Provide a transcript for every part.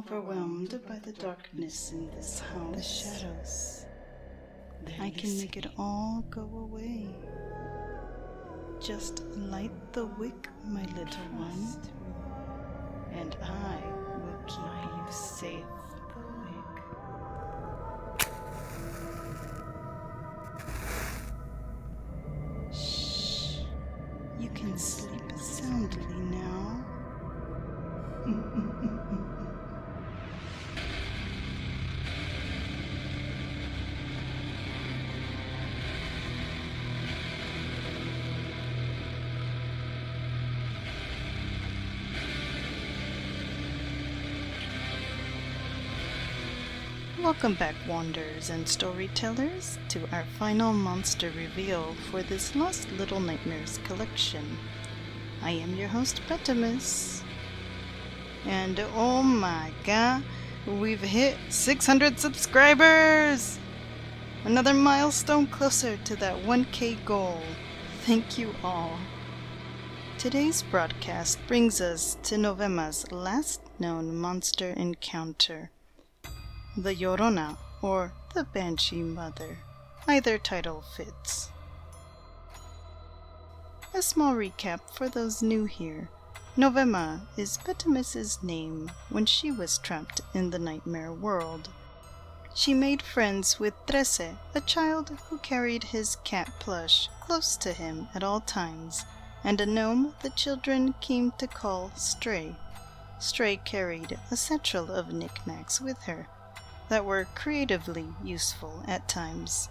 overwhelmed by the darkness in this house. The shadows. I can make it all go away. Just light the wick, my little one, and I will keep you safe. Shh. You can sleep soundly now. Welcome back, wanderers and storytellers, to our final monster reveal for this Lost Little Nightmares collection. I am your host, Bettimus. And oh my god, we've hit 600 subscribers! Another milestone closer to that 1K goal. Thank you all. Today's broadcast brings us to Novema's last known monster encounter, the Llorona, or the Banshee Mother. Either title fits. A small recap for those new here. Novema is Bettimus's name when she was trapped in the nightmare world. She made friends with Trece, a child who carried his cat plush close to him at all times, and a gnome the children came to call Stray. Stray carried a satchel of knickknacks with her that were creatively useful at times.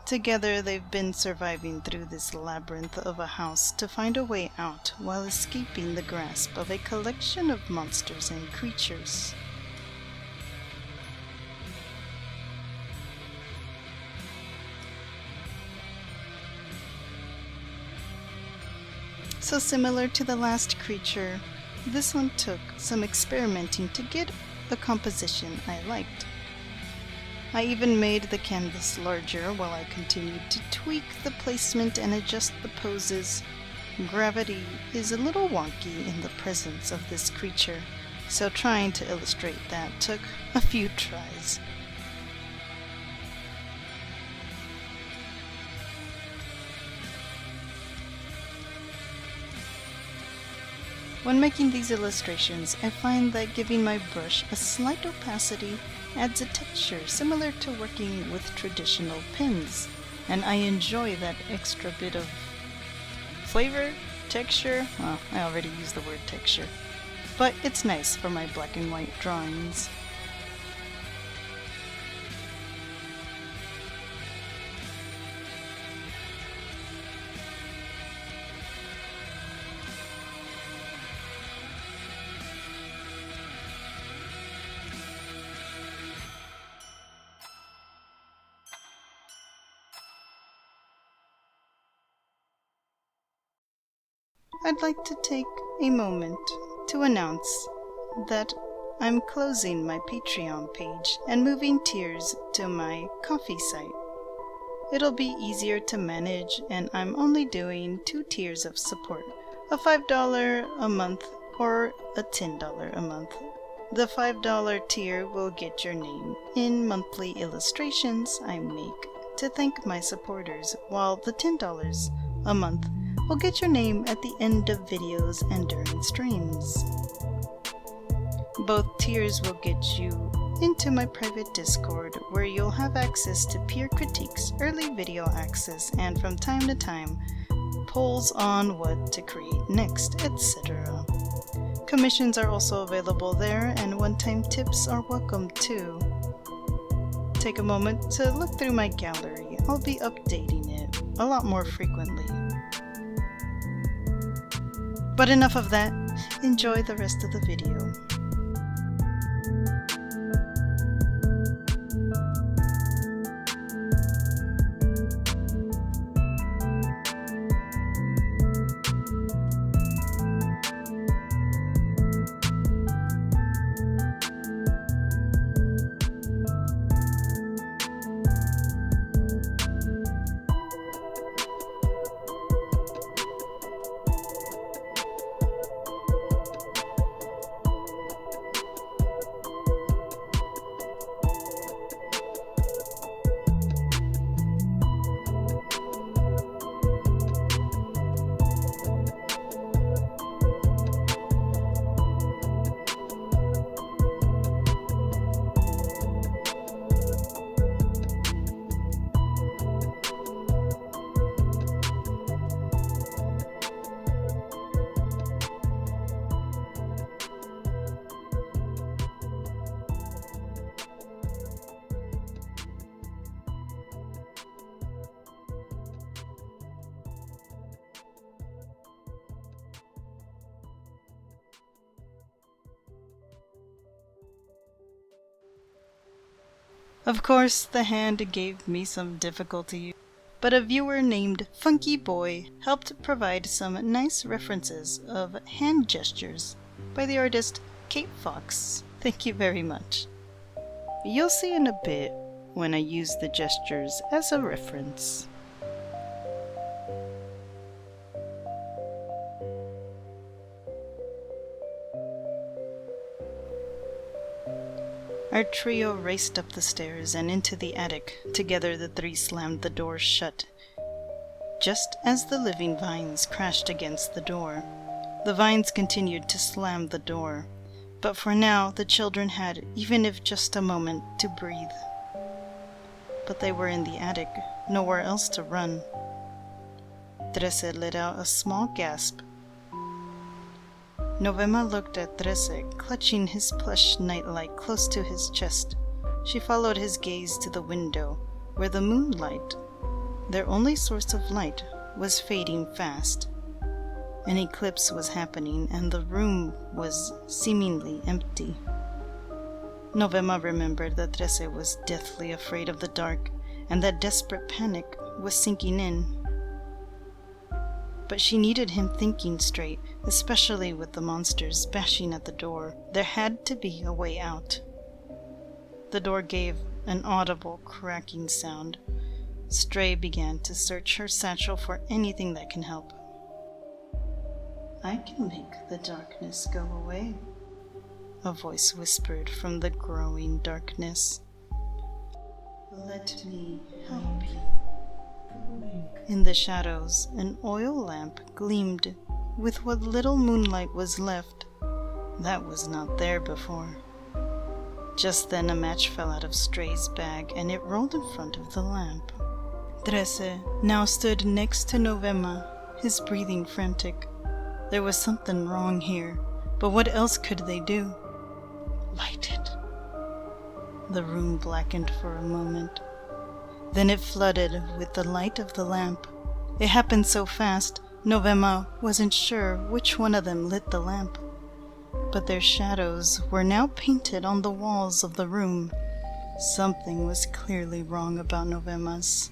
Together they've been surviving through this labyrinth of a house to find a way out while escaping the grasp of a collection of monsters and creatures. So similar to the last creature, this one took some experimenting to get a composition I liked. I even made the canvas larger while I continued to tweak the placement and adjust the poses. Gravity is a little wonky in the presence of this creature, so trying to illustrate that took a few tries. When making these illustrations, I find that giving my brush a slight opacity adds a texture similar to working with traditional pens, and I enjoy that extra bit of flavor, texture. Well, I already used the word texture, but it's nice for my black and white drawings. I'd like to take a moment to announce that I'm closing my Patreon page and moving tiers to my Ko-fi site. It'll be easier to manage, and I'm only doing 2 tiers of support, a $5 a month or a $10 a month. The $5 tier will get your name in monthly illustrations I make to thank my supporters, while the $10 a month will get your name at the end of videos and during streams. Both tiers will get you into my private Discord, where you'll have access to peer critiques, early video access, and from time to time, polls on what to create next, etc. Commissions are also available there, and one-time tips are welcome too. Take a moment to look through my gallery. I'll be updating it a lot more frequently. But enough of that, enjoy the rest of the video. Of course, the hand gave me some difficulty, but a viewer named Funky Boy helped provide some nice references of hand gestures by the artist Kate Fox. Thank you very much. You'll see in a bit when I use the gestures as a reference. Our trio raced up the stairs and into the attic. Together the three slammed the door shut, just as the living vines crashed against the door. The vines continued to slam the door, but for now the children had, even if just a moment, to breathe. But they were in the attic, nowhere else to run. Trece let out a small gasp. Novema looked at Trece, clutching his plush nightlight close to his chest. She followed his gaze to the window, where the moonlight, their only source of light, was fading fast. An eclipse was happening, and the room was seemingly empty. Novema remembered that Trece was deathly afraid of the dark, and that desperate panic was sinking in. But she needed him thinking straight, especially with the monsters bashing at the door. There had to be a way out. The door gave an audible cracking sound. Stray began to search her satchel for anything that can help. "I can make the darkness go away," a voice whispered from the growing darkness. "Let me help you." In the shadows, an oil lamp gleamed with what little moonlight was left. That was not there before. Just then a match fell out of Stray's bag and it rolled in front of the lamp. Trece now stood next to Novema, his breathing frantic. There was something wrong here, but what else could they do? "Light it." The room blackened for a moment. Then it flooded with the light of the lamp. It happened so fast, Novema wasn't sure which one of them lit the lamp. But their shadows were now painted on the walls of the room. Something was clearly wrong about Novema's.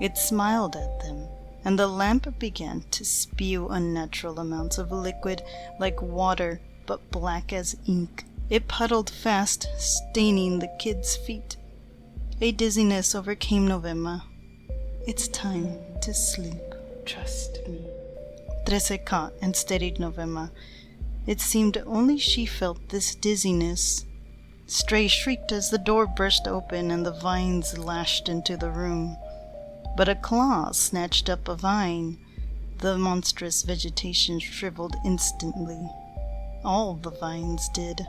It smiled at them, and the lamp began to spew unnatural amounts of liquid like water, but black as ink. It puddled fast, staining the kids' feet. A dizziness overcame Novema. "It's time to sleep. Trust me." Trece caught and steadied Novema. It seemed only she felt this dizziness. Stray shrieked as the door burst open and the vines lashed into the room. But a claw snatched up a vine. The monstrous vegetation shriveled instantly. All the vines did.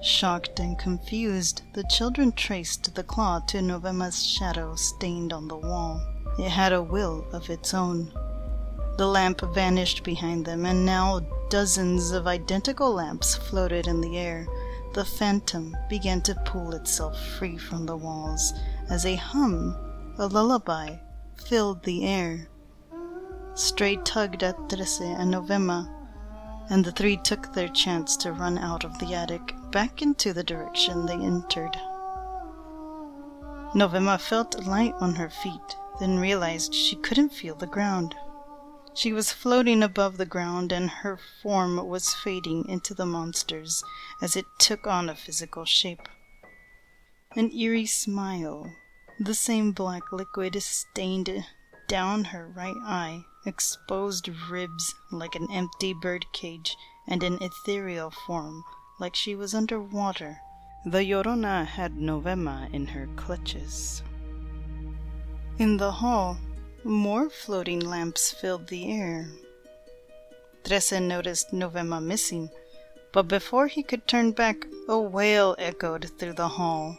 Shocked and confused, the children traced the claw to Novema's shadow stained on the wall. It had a will of its own. The lamp vanished behind them, and now dozens of identical lamps floated in the air. The phantom began to pull itself free from the walls as a hum, a lullaby, filled the air. Stray tugged at Trece and Novema, and the three took their chance to run out of the attic, back into the direction they entered. Novema felt light on her feet, then realized she couldn't feel the ground. She was floating above the ground, and her form was fading into the monsters as it took on a physical shape. An eerie smile, the same black liquid stained down her right eye, exposed ribs like an empty bird cage, and an ethereal form like she was underwater. The Llorona had Novema in her clutches. In the hall, more floating lamps filled the air. Trece noticed Novema missing, but before he could turn back, a wail echoed through the hall.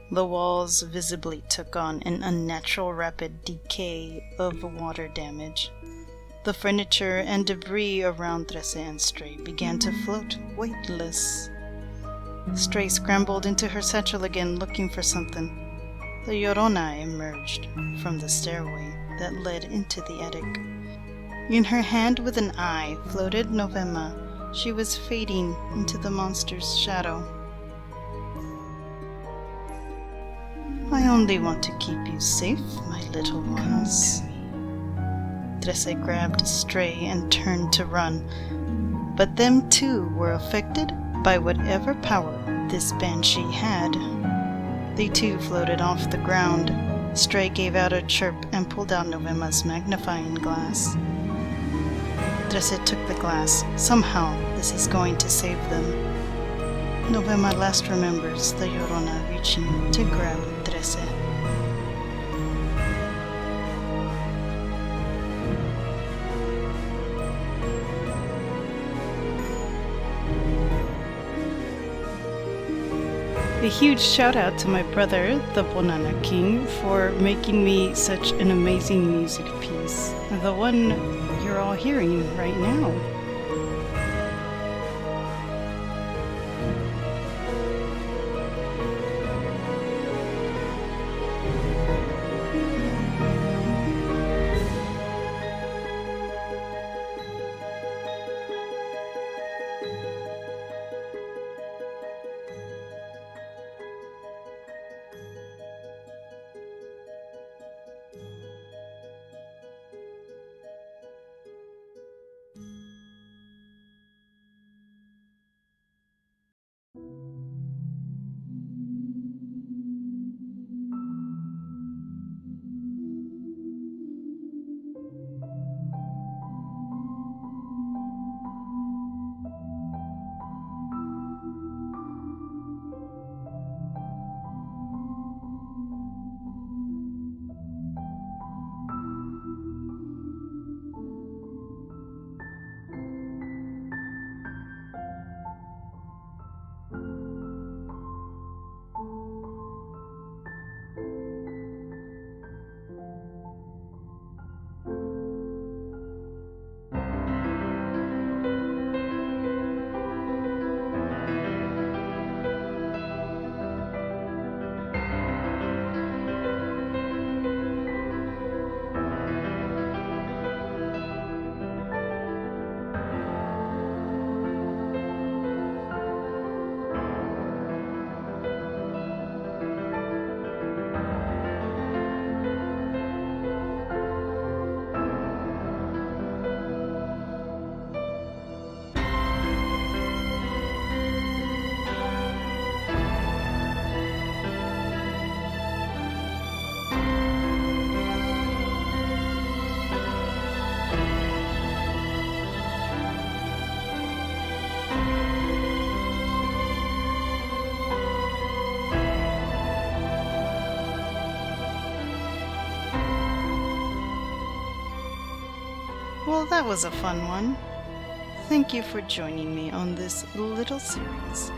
The walls visibly took on an unnatural rapid decay of water damage. The furniture and debris around Trece and Stray began to float, weightless. Stray scrambled into her satchel again, looking for something. The Llorona emerged from the stairway that led into the attic. In her hand with an eye floated Novema. She was fading into the monster's shadow. I only want to keep you safe, my little ones. Trece grabbed Stray and turned to run, but them too were affected by whatever power this Banshee had. They too floated off the ground. Stray gave out a chirp and pulled out Novema's magnifying glass. Trece took the glass. Somehow this is going to save them. Novema last remembers the Llorona reaching to grab Trece. A huge shout out to my brother, the Banana King, for making me such an amazing music piece. The one you're all hearing right now. Well, that was a fun one. Thank you for joining me on this little series.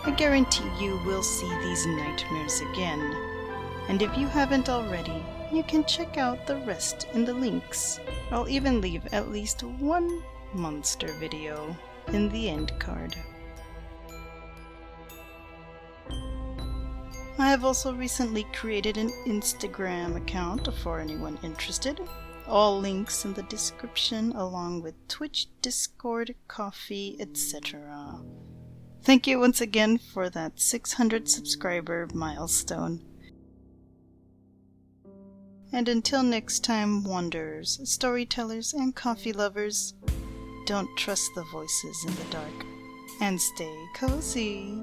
I guarantee you will see these nightmares again. And if you haven't already, you can check out the rest in the links. I'll even leave at least one monster video in the end card. I have also recently created an Instagram account for anyone interested. All links in the description, along with Twitch, Discord, Coffee, etc. Thank you once again for that 600 subscriber milestone. And until next time, wanderers, storytellers, and coffee lovers, don't trust the voices in the dark, and stay cozy.